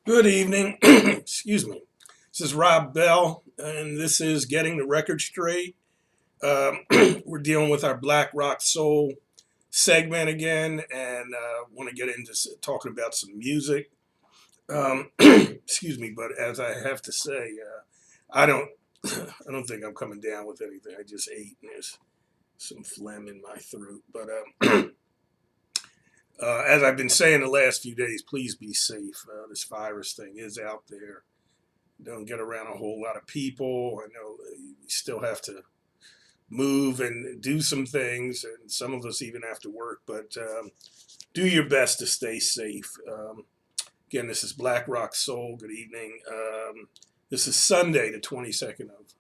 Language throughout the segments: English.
Good evening. Excuse me. This is Rob Bell, and this is Getting the Record Straight. Um, we're dealing with our Black Rock Soul segment again, and want to get into talking about some music. Excuse me, but as I have to say, I don't, I don't think I'm coming down with anything. I just ate, and there's some phlegm in my throat. But as I've been saying the last few days, please be safe. This virus thing is out there. Don't get around a whole lot of people. I know you still have to move and do some things, and some of us even have to work, but do your best to stay safe. Again, this is Black Rock Soul. Good evening. This is Sunday, the 22nd of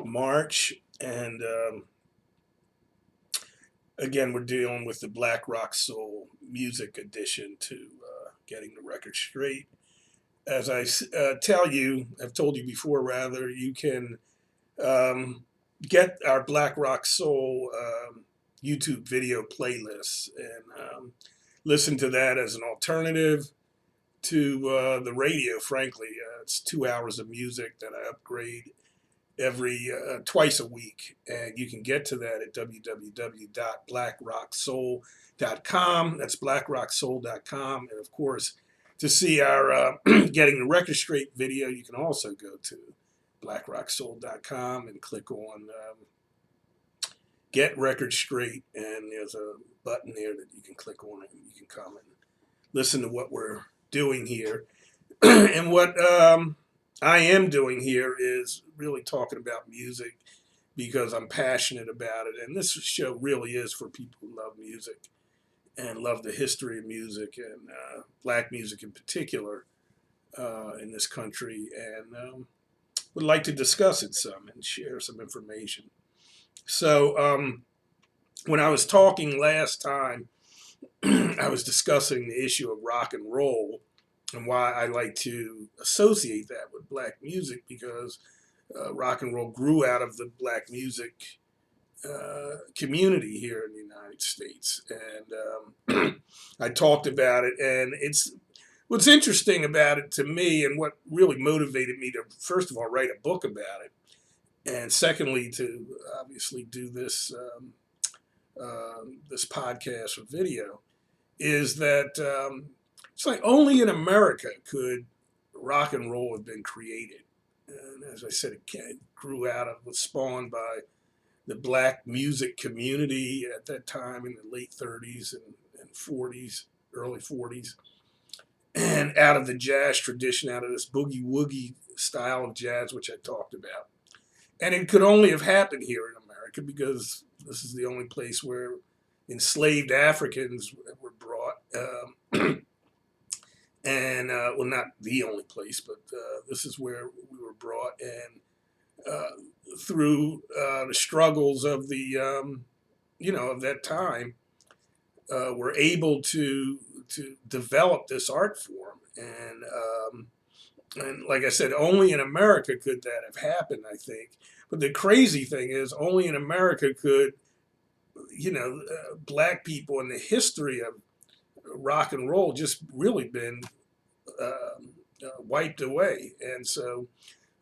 March, and again, we're dealing with the Black Rock Soul music edition to Getting the Record Straight. As I I've told you before, rather, you can get our Black Rock Soul YouTube video playlists and listen to that as an alternative to the radio. Frankly, it's 2 hours of music that I upgrade every twice a week, and you can get to that at www.blackrocksoul.com. That's blackrocksoul.com, and of course, to see our Getting the Record Straight video, you can also go to blackrocksoul.com and click on Get Record Straight, and there's a button there that you can click on it, and you can come and listen to what we're doing here. And what I am doing here is really talking about music because I'm passionate about it, and this show really is for people who love music and love the history of music and black music in particular in this country, and would like to discuss it some and share some information. So when I was talking last time, I was discussing the issue of rock and roll and why I like to associate that with black music because rock and roll grew out of the black music community here in the United States. And I talked about it, and it's what's interesting about it to me, and what really motivated me to, first of all, write a book about it, and secondly, to obviously do this podcast or video, is that it's like only in America could rock and roll have been created. And as I said, it grew out of, was spawned by the black music community at that time in the late 30s and 40s, early 40s, and out of the jazz tradition, out of this boogie woogie style of jazz, which I talked about. And it could only have happened here in America because this is the only place where enslaved Africans were brought. And well, not the only place, but this is where we were brought, and through the struggles of the of that time, were able to develop this art form, and like I said, only in America could that have happened, I think. But the crazy thing is, only in America could black people in the history of rock and roll just really been wiped away. And so,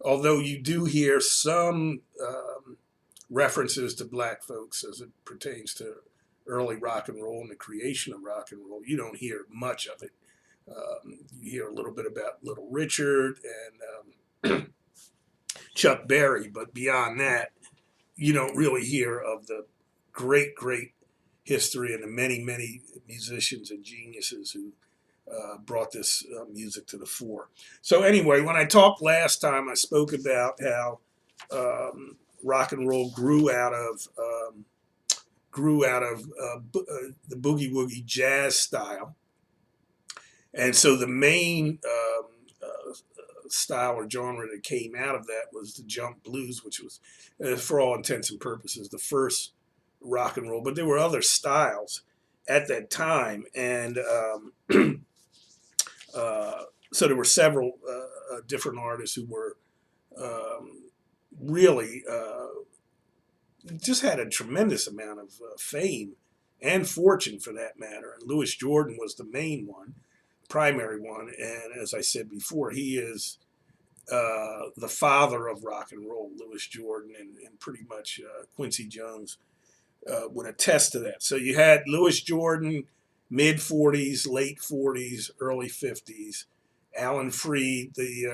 although you do hear some references to black folks as it pertains to early rock and roll and the creation of rock and roll, you don't hear much of it. You hear a little bit about Little Richard and Chuck Berry, but beyond that, you don't really hear of the great history and the many musicians and geniuses who brought this music to the fore. So anyway, when I talked last time, I spoke about how rock and roll grew out of the boogie woogie jazz style, and so the main style or genre that came out of that was the jump blues, which was, for all intents and purposes, the first rock and roll. But there were other styles at that time, and so there were several different artists who were really just had a tremendous amount of fame and fortune, for that matter. And Louis Jordan was the main one. primary one. And as I said before, he is the father of rock and roll. Louis Jordan and pretty much Quincy Jones would attest to that. So you had Louis Jordan, mid 40s, late 40s, early 50s. Alan Freed, the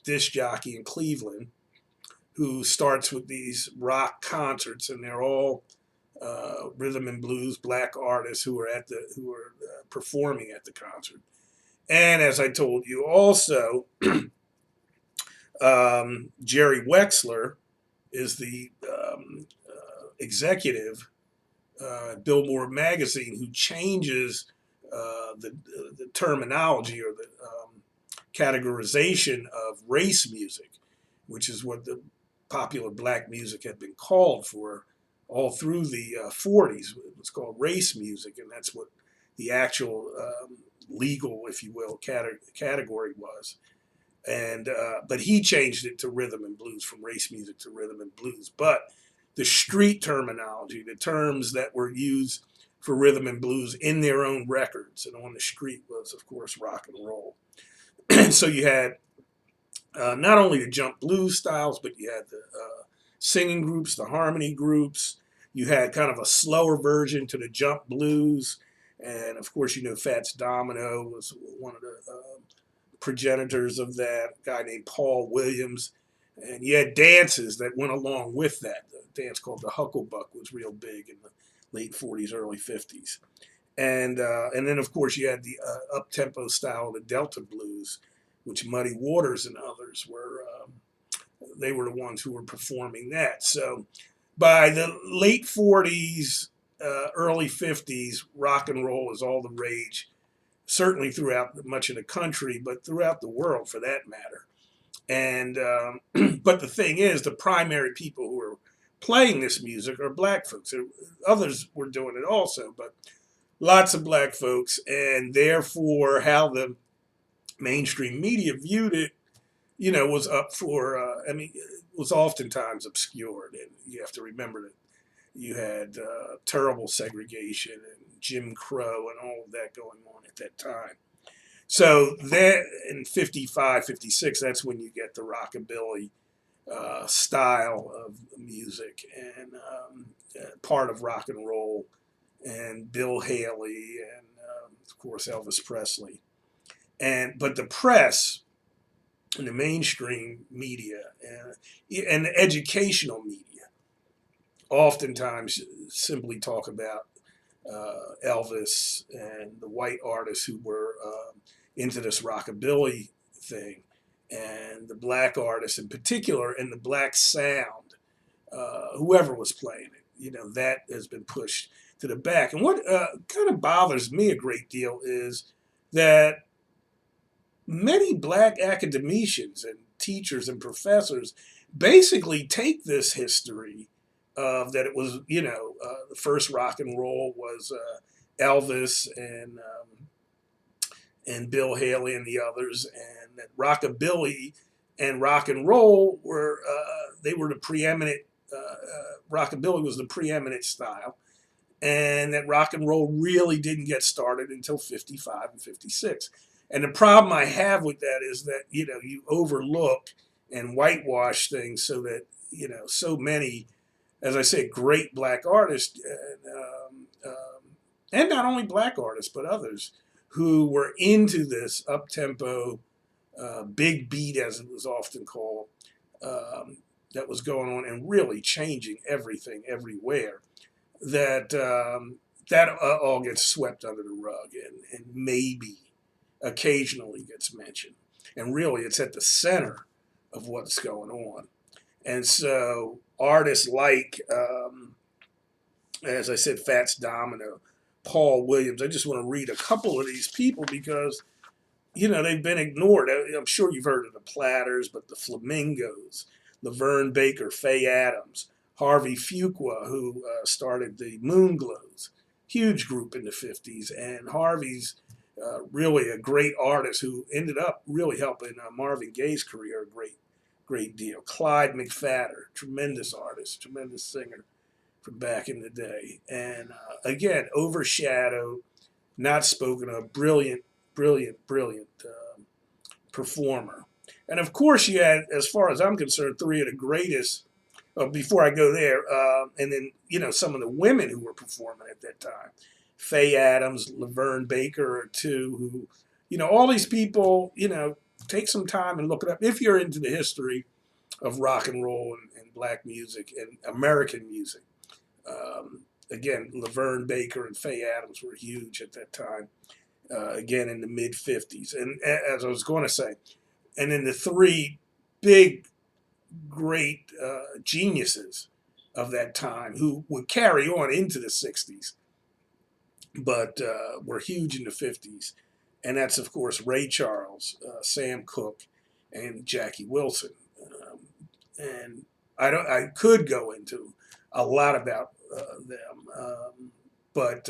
disc jockey in Cleveland, who starts with these rock concerts, and they're all rhythm and blues black artists who are performing at the concert. And as I told you, also Jerry Wexler is the executive Billboard magazine who changes the terminology or the categorization of race music, which is what the popular black music had been called for all through the 40s. It was called race music, and that's what the actual legal, if you will, category was. And but he changed it to rhythm and blues, from race music to rhythm and blues. But the street terminology, the terms that were used for rhythm and blues in their own records and on the street, was, of course, rock and roll. So you had not only the jump blues styles, but you had the singing groups, the harmony groups. You had kind of a slower version to the jump blues. And of course, Fats Domino was one of the progenitors of that, a guy named Paul Williams. And you had dances that went along with that. The dance called the Hucklebuck was real big in the late 40s, early 50s. And then, of course, you had the up-tempo style of the Delta blues, which Muddy Waters and others they were the ones who were performing that. So by the late 40s, early 50s, rock and roll was all the rage, certainly throughout much of the country, but throughout the world for that matter. And but the thing is, the primary people who were playing this music are black folks. Others were doing it also, but lots of black folks, and therefore how the mainstream media viewed it, was up for, was oftentimes obscured. And you have to remember that you had terrible segregation and Jim Crow and all of that going on at that time. So that in 55, 56, that's when you get the rockabilly style of music and part of rock and roll, and Bill Haley and of course Elvis Presley. But the press and the mainstream media and the educational media oftentimes simply talk about Elvis and the white artists who were into this rockabilly thing, and the black artists in particular, and the black sound, whoever was playing it, that has been pushed to the back. And what kind of bothers me a great deal is that many black academicians and teachers and professors basically take this history of that it was, the first rock and roll was Elvis and Bill Haley and the others, and that rockabilly and rock and roll were they were the preeminent. Rockabilly was the preeminent style, and that rock and roll really didn't get started until 55 and 56. And the problem I have with that is that, you overlook and whitewash things so that, so many, as I say, great black artists, and not only black artists, but others who were into this up-tempo, big beat, as it was often called, that was going on and really changing everything everywhere, that all gets swept under the rug and maybe occasionally gets mentioned. And really, it's at the center of what's going on. And so artists like, as I said, Fats Domino, Paul Williams, I just want to read a couple of these people because, they've been ignored. I'm sure you've heard of the Platters, but the Flamingos, Laverne Baker, Faye Adams, Harvey Fuqua, who started the Moonglows, huge group in the 50s. And Harvey's really a great artist who ended up really helping Marvin Gaye's career a great deal. Clyde McPhatter, tremendous artist, tremendous singer from back in the day. And again, overshadowed, not spoken of, brilliant brilliant performer. And of course, you had, as far as I'm concerned, three of the greatest. Before I go there, and then some of the women who were performing at that time, Faye Adams, Laverne Baker, are two who, all these people. Take some time and look it up if you're into the history of rock and roll and black music and American music. Again, Laverne Baker and Faye Adams were huge at that time. Again, in the mid '50s, and as I was going to say, and then the three big, great geniuses of that time who would carry on into the '60s, but were huge in the '50s, and that's of course Ray Charles, Sam Cooke, and Jackie Wilson. And I could go into a lot about them, but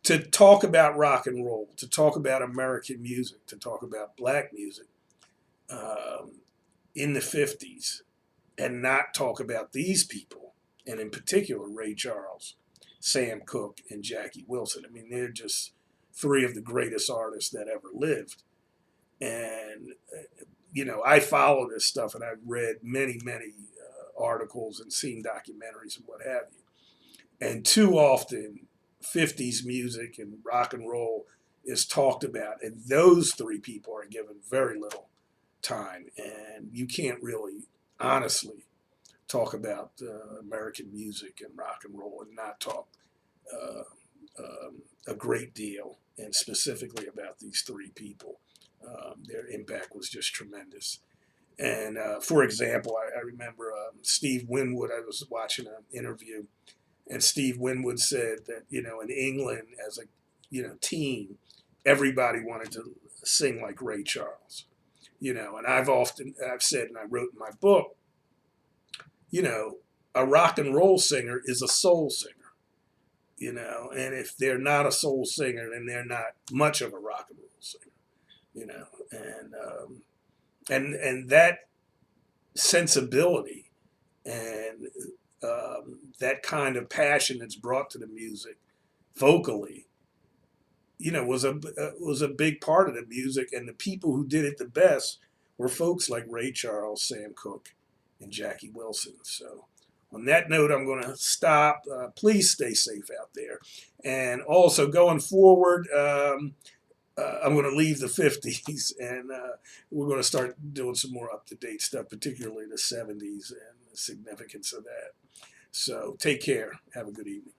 to talk about rock and roll, to talk about American music, to talk about black music in the '50s, and not talk about these people, and in particular Ray Charles, Sam Cooke, and Jackie Wilson. I mean, they're just three of the greatest artists that ever lived. And I follow this stuff, and I've read many articles and seen documentaries and what have you. And too often, '50s music and rock and roll is talked about, and those three people are given very little time, and you can't really honestly talk about American music and rock and roll and not talk uh, a great deal, and specifically about these three people. Their impact was just tremendous. And for example, I remember Steve Winwood. I was watching an interview, and Steve Winwood said that in England as a teen, everybody wanted to sing like Ray Charles. And I've said, and I wrote in my book, a rock and roll singer is a soul singer. And if they're not a soul singer, then they're not much of a rock and roll singer. And that sensibility and that kind of passion that's brought to the music vocally, was a big part of the music. And the people who did it the best were folks like Ray Charles, Sam Cooke, and Jackie Wilson. So on that note, I'm going to stop. Please stay safe out there. And also going forward, I'm going to leave the '50s, and we're going to start doing some more up-to-date stuff, particularly the '70s and the significance of that. So take care. Have a good evening.